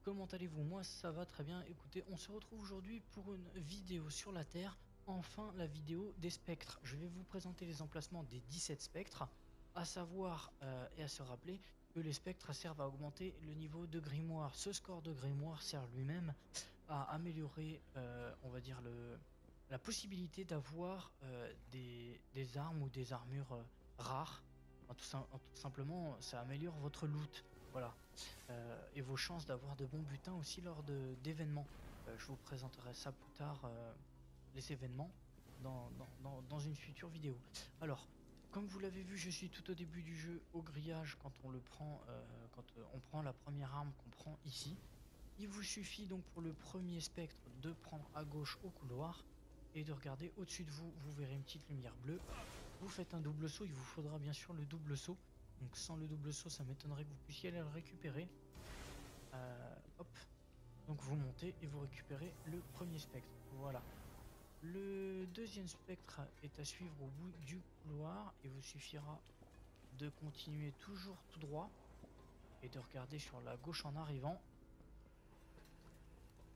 Comment allez-vous? Moi ça va très bien. Écoutez, on se retrouve aujourd'hui pour une vidéo sur la Terre. Enfin la vidéo des spectres. Je vais vous présenter les emplacements des 17 spectres, à savoir et à se rappeler que les spectres servent à augmenter le niveau de grimoire. Ce score de grimoire sert lui-même à améliorer, on va dire, la possibilité d'avoir des armes ou des armures rares. Tout simplement, ça améliore votre loot. Voilà. Et vos chances d'avoir de bons butins aussi lors d'événements. Je vous présenterai ça plus tard, les événements, dans une future vidéo. Alors, comme vous l'avez vu, je suis tout au début du jeu au grillage quand on le prend, quand on prend la première arme qu'on prend ici. Il vous suffit donc pour le premier spectre de prendre à gauche au couloir et de regarder au-dessus de vous, vous verrez une petite lumière bleue. Vous faites un double saut, il vous faudra bien sûr le double saut. Donc sans le double saut, ça m'étonnerait que vous puissiez aller le récupérer. Hop, donc vous montez et vous récupérez le premier spectre. Voilà. Le deuxième spectre est à suivre au bout du couloir. Il vous suffira de continuer toujours tout droit et de regarder sur la gauche en arrivant.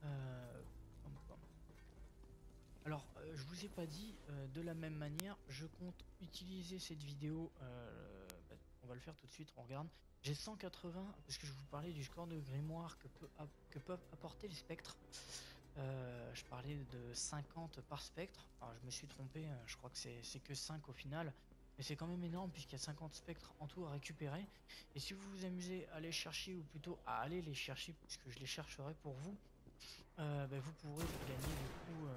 Pom. Alors, je vous ai pas dit, de la même manière, je compte utiliser cette vidéo, on va le faire tout de suite, on regarde. J'ai 180 parce que je vous parlais du score de grimoire que peuvent apporter les spectres. Je parlais de 50 par spectre. Alors je me suis trompé, je crois que c'est que 5 au final, mais c'est quand même énorme puisqu'il y a 50 spectres en tout à récupérer. Et si vous vous amusez à les chercher ou plutôt à aller les chercher puisque je les chercherai pour vous, vous pourrez gagner du coup,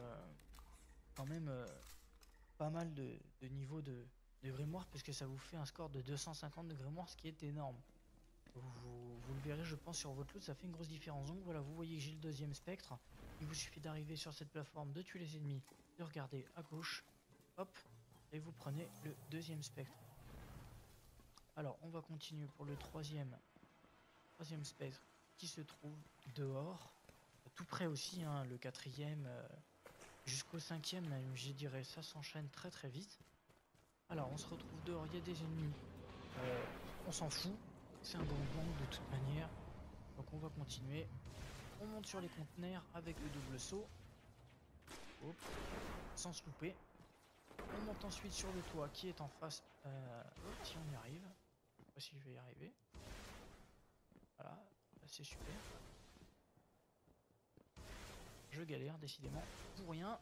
quand même, pas mal de niveaux de grimoire puisque ça vous fait un score de 250 de grimoire, ce qui est énorme. Vous le verrez, je pense, sur votre loot, ça fait une grosse différence. Donc voilà, vous voyez que j'ai le deuxième spectre. Il vous suffit d'arriver sur cette plateforme, de tuer les ennemis, de regarder à gauche, hop, et vous prenez le deuxième spectre. Alors, on va continuer pour le troisième spectre qui se trouve dehors, tout près aussi, hein, le quatrième, jusqu'au cinquième, même, je dirais, ça s'enchaîne très très vite. Alors, on se retrouve dehors, il y a des ennemis, on s'en fout, c'est un gangbang de toute manière, donc on va continuer. On monte sur les conteneurs avec le double saut. Hop, sans se louper. On monte ensuite sur le toit qui est en face. Si on y arrive. Je sais pas si je vais y arriver. Voilà, c'est super. Je galère décidément pour rien.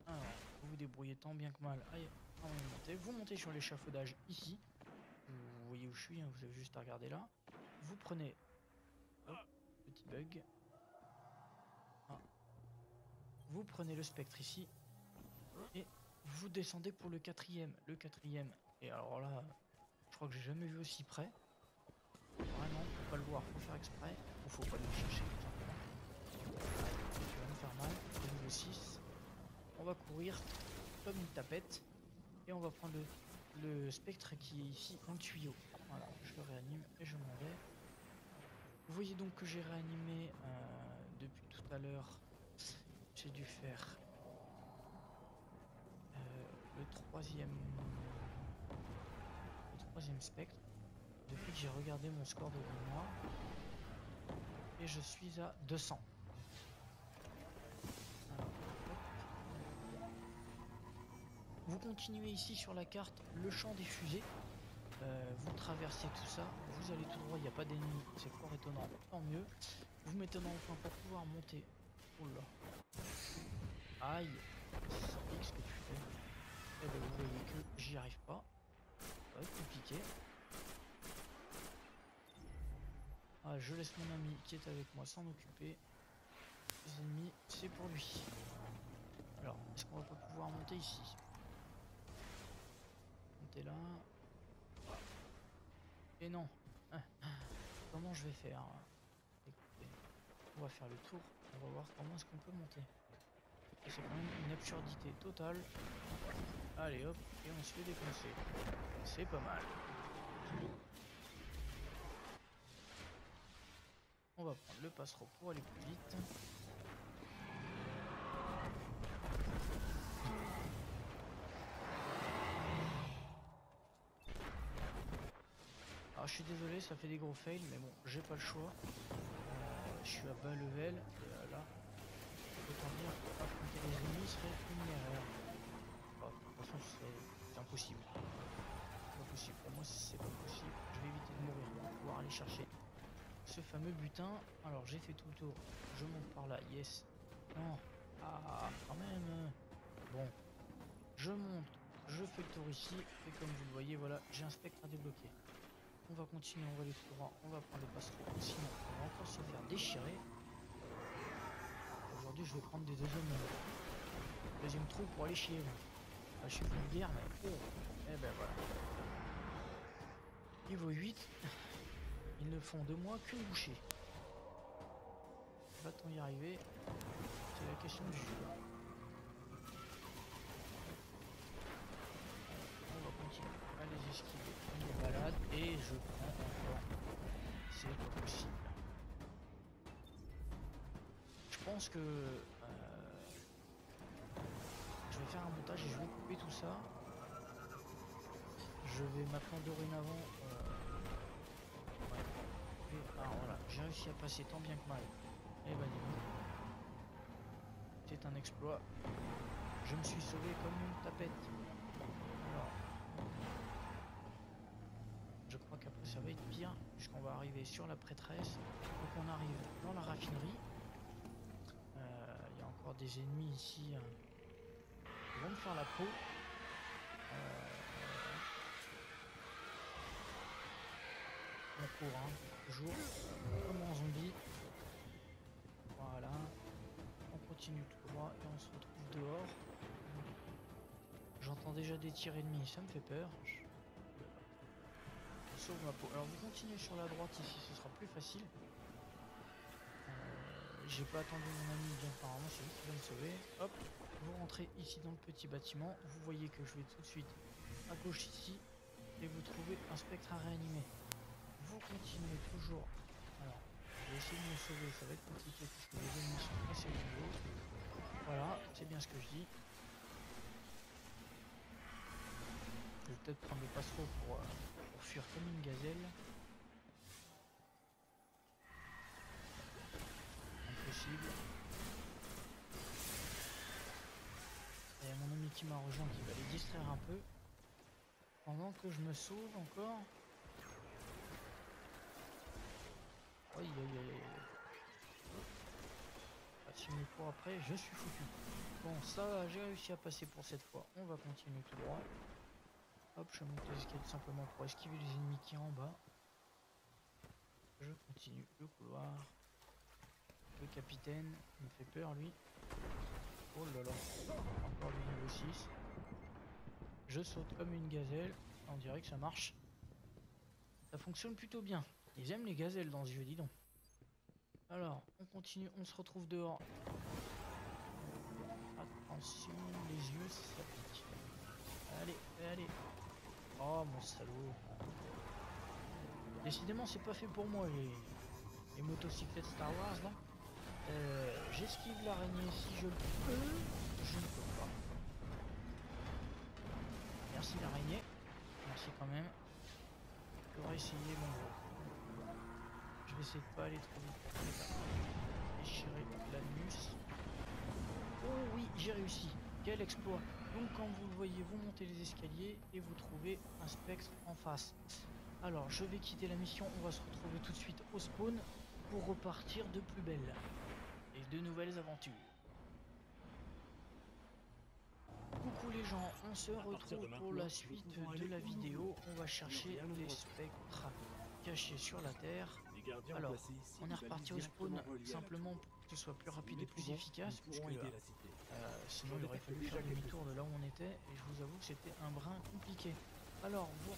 Alors, vous vous débrouillez tant bien que mal. Allez, on va monter. Vous montez sur l'échafaudage ici. Vous voyez où je suis, hein, vous avez juste à regarder là. Vous prenez... Hop, petit bug. Ah. Vous prenez le spectre ici. Et vous descendez pour le quatrième. Le quatrième. Et alors là, je crois que j'ai jamais vu aussi près. Vraiment, pour pas le voir, faut faire exprès. Ou faut pas le chercher tout simplement. Ouais, tu vas me faire mal. Le niveau 6. On va courir comme une tapette. Et on va prendre le spectre qui est ici dans le tuyau. Voilà, je le réanime et je m'en vais. Vous voyez donc que j'ai réanimé depuis tout à l'heure. J'ai dû faire le troisième spectre. Depuis que j'ai regardé mon score de grimoire. Et je suis à 200. Alors, vous continuez ici sur la carte le champ des fusées. Vous traversez tout ça, vous allez tout droit, il n'y a pas d'ennemis, c'est fort étonnant, tant mieux. Vous mettez dans le coin pour pouvoir monter. Oh là. Aïe. 600X que tu fais. Eh ben vous voyez que j'y arrive pas. Ça va être compliqué. Ah, je laisse mon ami qui est avec moi s'en occuper. Les ennemis, c'est pour lui. Alors, est-ce qu'on va pas pouvoir monter ici? Monter là. Et non. Comment je vais faire? Écoutez, on va faire le tour. On va voir comment est-ce qu'on peut monter. C'est quand même une absurdité totale. Allez hop, et on se fait défoncer. C'est pas mal. On va prendre le passereau pour aller plus vite. Alors je suis désolé, ça fait des gros fails, mais bon, j'ai pas le choix. Je suis à bas level. Et là, autant dire affronter les ennemis serait une erreur. Bon, de toute façon, c'est impossible. C'est pas possible. Pour moi, c'est pas possible. Je vais éviter de mourir pour pouvoir aller chercher ce fameux butin. Alors, j'ai fait tout le tour. Je monte par là. Yes. Non. Ah, quand même. Bon. Je monte. Je fais le tour ici. Et comme vous le voyez, voilà, j'ai un spectre à débloquer. On va continuer, on va aller tout droit. On va prendre les passereaux. Sinon, on va encore se faire déchirer. Aujourd'hui, je vais prendre des deuxième trou pour aller chier. Là, je suis vulgaire, mais oh. Eh ben voilà. Niveau 8. Ils ne font de moi qu'une bouchée. Va-t-on y arriver? C'est la question du jour. On va continuer à les esquiver. On les balade et je prends encore. C'est pas possible. Je pense que je vais faire un montage et je vais couper tout ça. Je vais maintenant dorénavant alors voilà, j'ai réussi à passer tant bien que mal. Eh ben dis donc. C'est un exploit. Je me suis sauvé comme une tapette. Alors. Je crois qu'après ça va être pire, puisqu'on va arriver sur la prêtresse. Donc on arrive dans la raffinerie. Il y a encore des ennemis ici qui vont me faire la peau. On court, hein, toujours comme en zombie. Voilà. On continue tout droit et on se retrouve dehors. J'entends déjà des tirs ennemis, ça me fait peur. Je sauve ma peau. Alors vous continuez sur la droite ici, ce sera plus facile. J'ai pas attendu mon ami, bien apparemment c'est lui qui va me sauver. Hop, vous rentrez ici dans le petit bâtiment. Vous voyez que je vais tout de suite à gauche ici et vous trouvez un spectre à réanimer. Vous continuez toujours. Alors, je vais essayer de me sauver, ça va être compliqué puisque les ennemis sont assez nouveaux. Voilà, c'est bien ce que je dis. Je vais peut-être prendre le passereau pour fuir comme une gazelle. Impossible. Il y a mon ami qui m'a rejoint qui va les distraire un peu. Pendant que je me sauve encore. Aïe aïe aïe aïe. Si je me cours après, je suis foutu. Bon, ça, j'ai réussi à passer pour cette fois. On va continuer tout droit. Hop, je monte les escaliers simplement pour esquiver les ennemis qui sont en bas. Je continue le couloir. Le capitaine me fait peur, lui. Oh là là. Encore du niveau 6. Je saute comme une gazelle. On dirait que ça marche. Ça fonctionne plutôt bien. Ils aiment les gazelles dans ce jeu, dis donc. Alors, on continue, on se retrouve dehors. Attention, les yeux, ça pique. Allez, allez. Oh, mon salaud. Décidément, c'est pas fait pour moi, les motocyclettes Star Wars, là. J'esquive l'araignée si je le peux. Je ne peux pas. Merci l'araignée. Merci quand même. J'aurais essayé, mon gros. Je vais essayer de pas aller trop vite. Déchirer l'anus. Oh oui, j'ai réussi. Quel exploit. Donc quand vous le voyez, vous montez les escaliers et vous trouvez un spectre en face. Alors je vais quitter la mission, on va se retrouver tout de suite au spawn pour repartir de plus belle. Et de nouvelles aventures. Coucou les gens, on se retrouve pour la suite de la vidéo. On va chercher les spectres cachés sur la terre. Alors, on est reparti au spawn simplement pour que ce soit plus rapide et plus efficace, puisque sinon il aurait fallu faire demi-tour de là où on était, et je vous avoue que c'était un brin compliqué. Alors, vous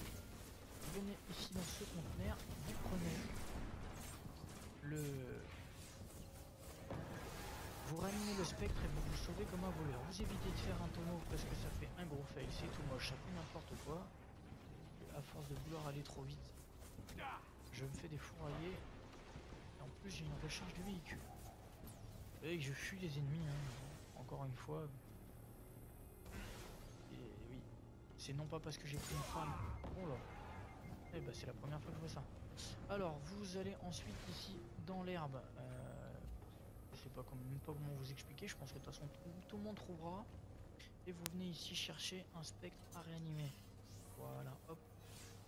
venez ici dans ce conteneur, vous prenez vous ranimez le spectre et vous vous sauvez comme un voleur. Vous évitez de faire un tonneau parce que ça fait un gros fail, c'est tout moche, ça fait n'importe quoi. À force de vouloir aller trop vite, je me fais des fourraillers. Et en plus j'ai une recharge de véhicule. Et je fuis les ennemis, hein. Encore une fois. Et oui, c'est non pas parce que j'ai pris une femme. Oh là. Eh ben c'est la première fois que je vois ça. Alors vous allez ensuite ici dans l'herbe je sais pas même pas comment vous expliquer, je pense que de toute façon tout le monde trouvera. Et vous venez ici chercher un spectre à réanimer. Voilà, hop.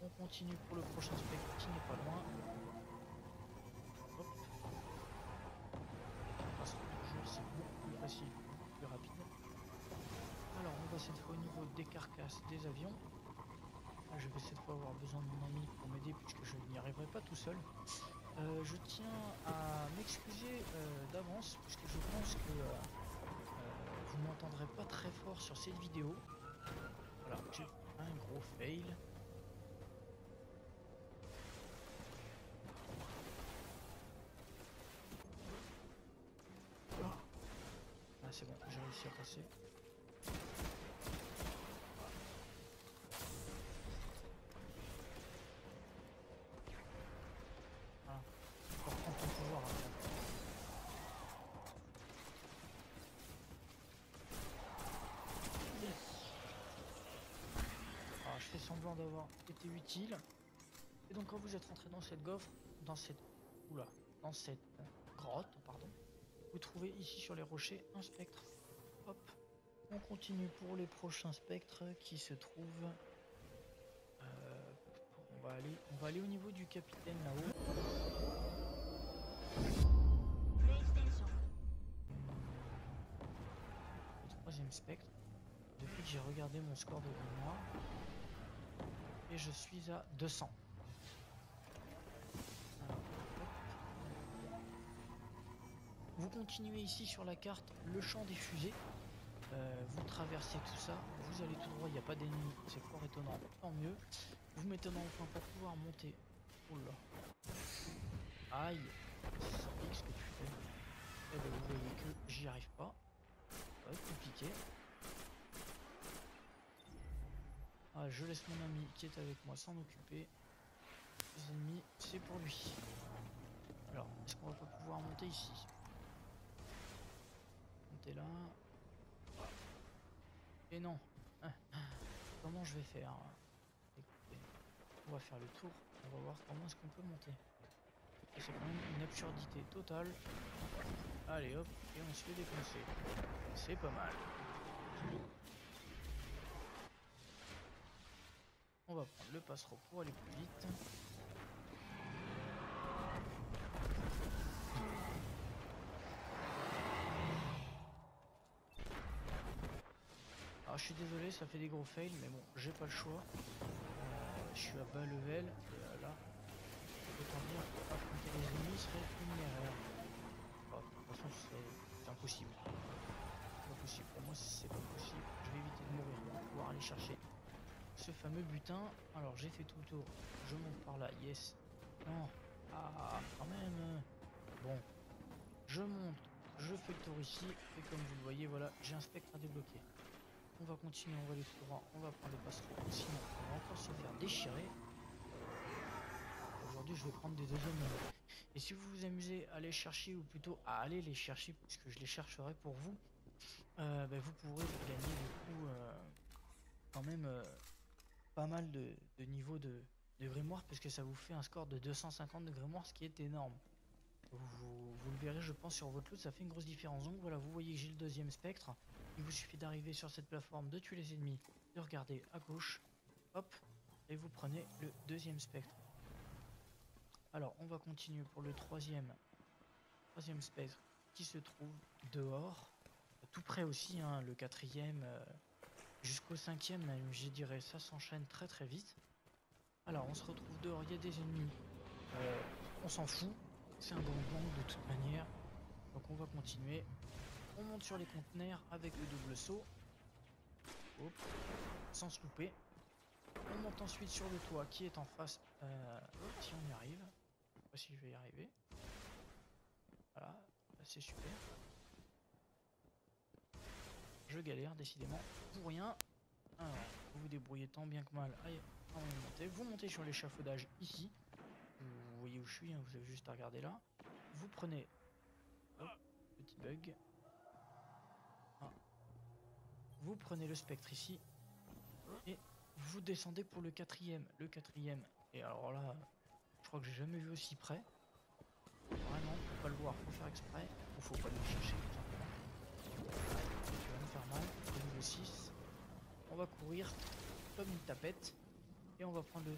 On continue pour le prochain spectre qui n'est pas loin. Hop. On passe toujours, c'est beaucoup plus facile, beaucoup plus rapide. Alors on va cette fois au niveau des carcasses des avions. Là, je vais cette fois avoir besoin de mon ami pour m'aider puisque je n'y arriverai pas tout seul. Je tiens à m'excuser d'avance puisque je pense que vous m'entendrez pas très fort sur cette vidéo. Voilà, j'ai un gros fail. Ah c'est bon, j'ai réussi à passer. Voilà, on reprend ton pouvoir après. Alors, je fais semblant d'avoir été utile. Et donc quand vous êtes rentré dans cette gaufre, dans cette... Oula, dans cette grotte, pardon, vous trouvez ici sur les rochers un spectre. Hop, on continue pour les prochains spectres qui se trouvent... on va aller au niveau du capitaine là-haut. Le troisième spectre. Depuis que j'ai regardé mon score de grimoire, et je suis à 200. Alors, vous continuez ici sur la carte le champ des fusées. Vous traversez tout ça, vous allez tout droit, il n'y a pas d'ennemis, c'est fort étonnant, tant mieux. Vous m'étonnez enfin pour pouvoir monter. Oula. Aïe, ça pique ce que tu fais. Et bien vous voyez que j'y arrive pas. Ça va être compliqué. Ah, je laisse mon ami qui est avec moi s'en occuper. Les ennemis, c'est pour lui. Alors, est-ce qu'on va pas pouvoir monter ici? Monter là. Et non. Comment je vais faire? Écoutez, on va faire le tour. On va voir comment est-ce qu'on peut monter. C'est quand même une absurdité totale. Allez hop, et on se fait défoncer. C'est pas mal. On va prendre le passereau pour aller plus vite. Alors je suis désolé, ça fait des gros fails, mais bon, j'ai pas le choix. Je suis à bas level, et là, autant dire qu'affronter les ennemis serait une erreur. Oh, de toute façon, c'est impossible. C'est pas possible, pour moi c'est pas possible. Je vais éviter de mourir pour pouvoir aller chercher ce fameux butin. Alors j'ai fait tout le tour, je monte par là, yes. Non, ah, quand même. Bon, je monte, je fais le tour ici, et comme vous le voyez, voilà, j'ai un spectre à débloquer. On va continuer, on va aller tout droit, on va prendre les passereaux, sinon on va encore se faire déchirer. Aujourd'hui je vais prendre des deuxièmes niveaux. Et si vous vous amusez à les chercher, ou plutôt à aller les chercher, puisque je les chercherai pour vous, vous pourrez gagner du coup quand même pas mal de niveaux de grimoire, puisque ça vous fait un score de 250 de grimoire, ce qui est énorme. Vous le verrez je pense sur votre loot, ça fait une grosse différence. Donc voilà, vous voyez que j'ai le deuxième spectre. Il vous suffit d'arriver sur cette plateforme, de tuer les ennemis, de regarder à gauche, hop, et vous prenez le deuxième spectre. Alors on va continuer pour le troisième spectre qui se trouve dehors, tout près aussi, hein, le quatrième jusqu'au cinquième même, je dirais, ça s'enchaîne très très vite. Alors on se retrouve dehors, il y a des ennemis, on s'en fout, c'est un gangbang de toute manière, donc on va continuer. On monte sur les conteneurs avec le double saut, hop, sans se louper. On monte ensuite sur le toit qui est en face, si on y arrive, je sais pas si je vais y arriver. Voilà, c'est super. Je galère décidément pour rien. Alors, vous vous débrouillez tant bien que mal. Allez, on va monter. Vous montez sur l'échafaudage ici. Vous voyez où je suis, hein, vous avez juste à regarder là. Vous prenez... Hop, petit bug. Ah. Vous prenez le spectre ici. Et vous descendez pour le quatrième. Et alors là, je crois que j'ai jamais vu aussi près. Vraiment, pas le voir, faut faire exprès, ou faut pas le chercher tout simplement. Tu vas me faire mal, au niveau 6. On va courir comme une tapette et on va prendre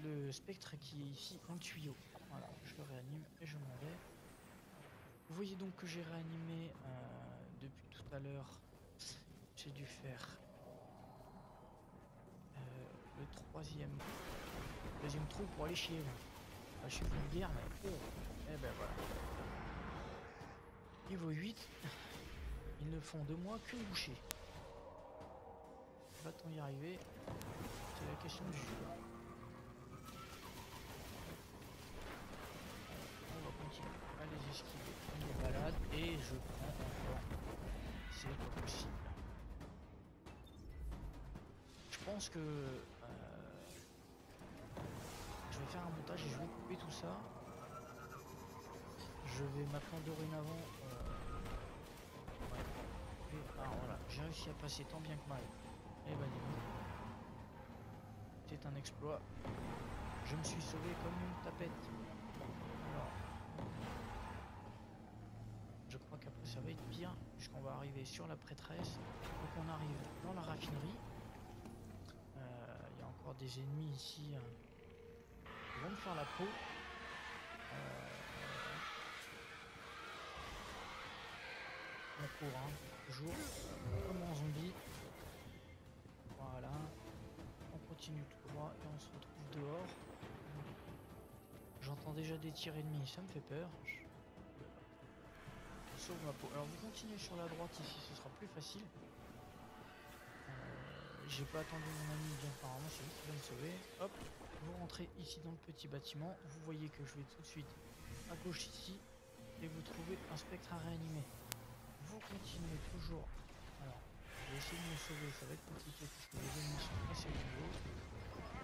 le spectre qui est ici dans le tuyau. Voilà, je le réanime et je m'en vais. Vous voyez donc que j'ai réanimé depuis tout à l'heure. J'ai dû faire le deuxième trou pour aller chier. Je suis vulgaire, mais oh, et ben voilà. Niveau 8, ils ne font de moi qu'une bouchée. Va-t-on y arriver? C'est la question du jour. On va continuer à les esquiver, on les balade et je prends encore. C'est pas possible. Je pense que je vais faire un montage et je vais couper tout ça. Je vais maintenant dorénavant alors voilà, j'ai réussi à passer tant bien que mal. Et bah dis donc. C'est un exploit. Je me suis sauvé comme une tapette. Alors, je crois qu'après ça va être pire, puisqu'on va arriver sur la prêtresse. Donc on arrive dans la raffinerie. Il y a encore des ennemis ici qui vont me faire la peau. On court, hein, toujours comme en zombie. Voilà. On continue tout droit et on se retrouve dehors. J'entends déjà des tirs ennemis, ça me fait peur. Je sauve ma peau. Alors vous continuez sur la droite ici, ce sera plus facile. J'ai pas attendu mon ami, bien apparemment c'est lui qui va me sauver. Hop, vous rentrez ici dans le petit bâtiment. Vous voyez que je vais tout de suite à gauche ici et vous trouvez un spectre à réanimer. Vous continuez toujours. Alors, je vais essayer de me sauver, ça va être compliqué parce que les ennemis sont assez nombreux.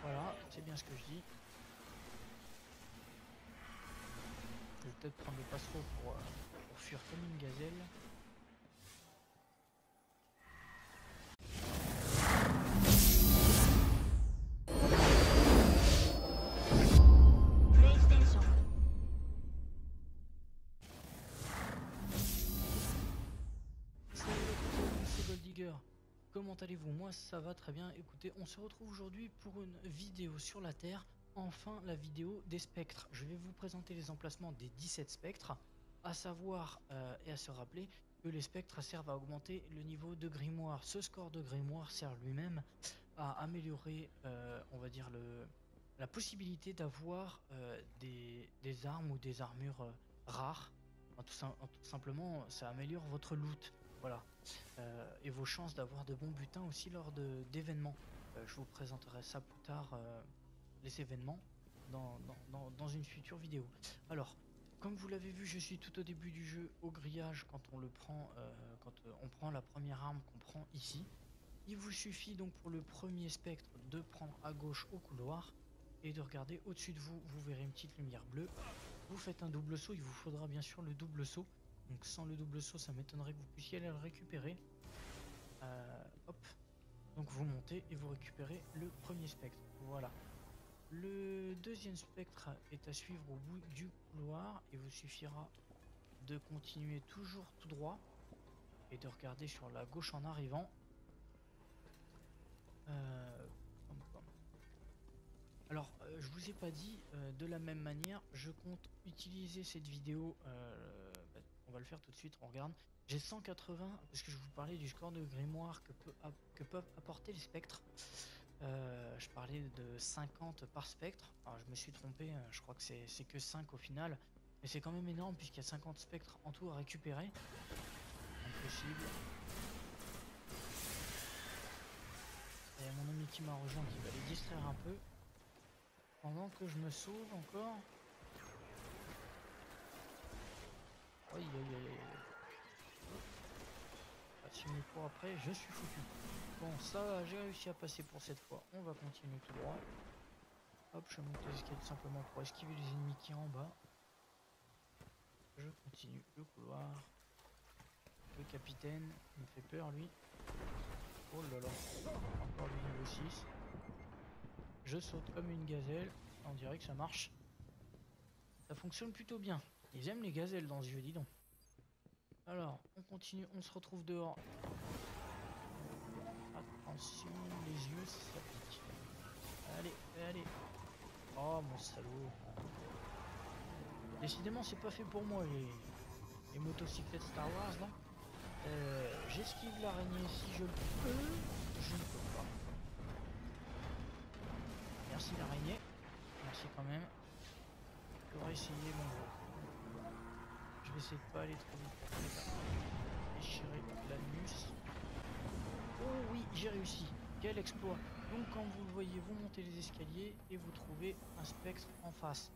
Voilà, c'est bien ce que je dis. Je vais peut-être prendre le passereau pour fuir comme une gazelle. Comment allez-vous? Moi ça va très bien. Écoutez, on se retrouve aujourd'hui pour une vidéo sur la Terre. Enfin la vidéo des spectres. Je vais vous présenter les emplacements des 17 spectres. À savoir et à se rappeler que les spectres servent à augmenter le niveau de grimoire. Ce score de grimoire sert lui-même à améliorer on va dire la possibilité d'avoir des armes ou des armures rares. Tout simplement ça améliore votre loot. Voilà. Et vos chances d'avoir de bons butins aussi lors d'événements. Je vous présenterai ça plus tard, les événements, dans une future vidéo. Alors, comme vous l'avez vu, je suis tout au début du jeu au grillage quand on le prend, on prend la première arme qu'on prend ici. Il vous suffit donc pour le premier spectre de prendre à gauche au couloir et de regarder au-dessus de vous, vous verrez une petite lumière bleue. Vous faites un double saut, il vous faudra bien sûr le double saut. Donc sans le double saut, ça m'étonnerait que vous puissiez aller le récupérer. Hop. Donc vous montez et vous récupérez le premier spectre. Voilà. Le deuxième spectre est à suivre au bout du couloir. Il vous suffira de continuer toujours tout droit et de regarder sur la gauche en arrivant. Alors, je vous ai pas dit, de la même manière, je compte utiliser cette vidéo, on va le faire tout de suite, on regarde. J'ai 180, parce que je vous parlais du score de grimoire que peuvent apporter les spectres. Je parlais de 50 par spectre, alors je me suis trompé, je crois que c'est que 5 au final. Mais c'est quand même énorme puisqu'il y a 50 spectres en tout à récupérer. Impossible. Il y a mon ami qui m'a rejoint qui va les distraire un peu. Pendant que je me sauve encore. Aïe aïe aïe aïe. Si je me cours après, je suis foutu. Bon, ça va, j'ai réussi à passer pour cette fois. On va continuer tout droit. Hop, je monte les escaliers simplement pour esquiver les ennemis qui sont en bas. Je continue le couloir. Le capitaine me fait peur lui. Oh là là. Encore du niveau 6. Je saute comme une gazelle. On dirait que ça marche. Ça fonctionne plutôt bien. Ils aiment les gazelles dans ce jeu, dis donc. Alors, on continue, on se retrouve dehors. Attention, les yeux, ça pique. Allez, allez. Oh, mon salaud. Décidément, c'est pas fait pour moi, les motocyclettes Star Wars, là. J'esquive l'araignée si je le peux. Je ne peux pas. Merci l'araignée. Merci quand même. J'aurais essayé, mon gros. Je vais essayer de pas aller trop vite pour déchirer l'anus. Oh oui, j'ai réussi. Quel exploit. Donc quand vous le voyez, vous montez les escaliers et vous trouvez un spectre en face.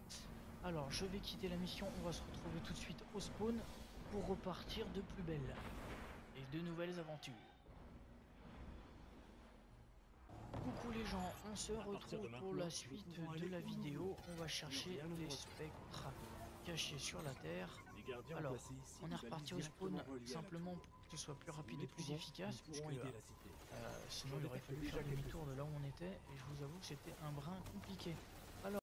Alors je vais quitter la mission, on va se retrouver tout de suite au spawn pour repartir de plus belle. Et de nouvelles aventures. Coucou les gens, on se retrouve pour la suite de la vidéo. On va chercher les spectres cachés sur la terre. Alors, on est reparti au spawn simplement pour que ce soit plus rapide et plus efficace, puisque sinon il aurait fallu faire demi-tour de là où on était, et je vous avoue que c'était un brin compliqué.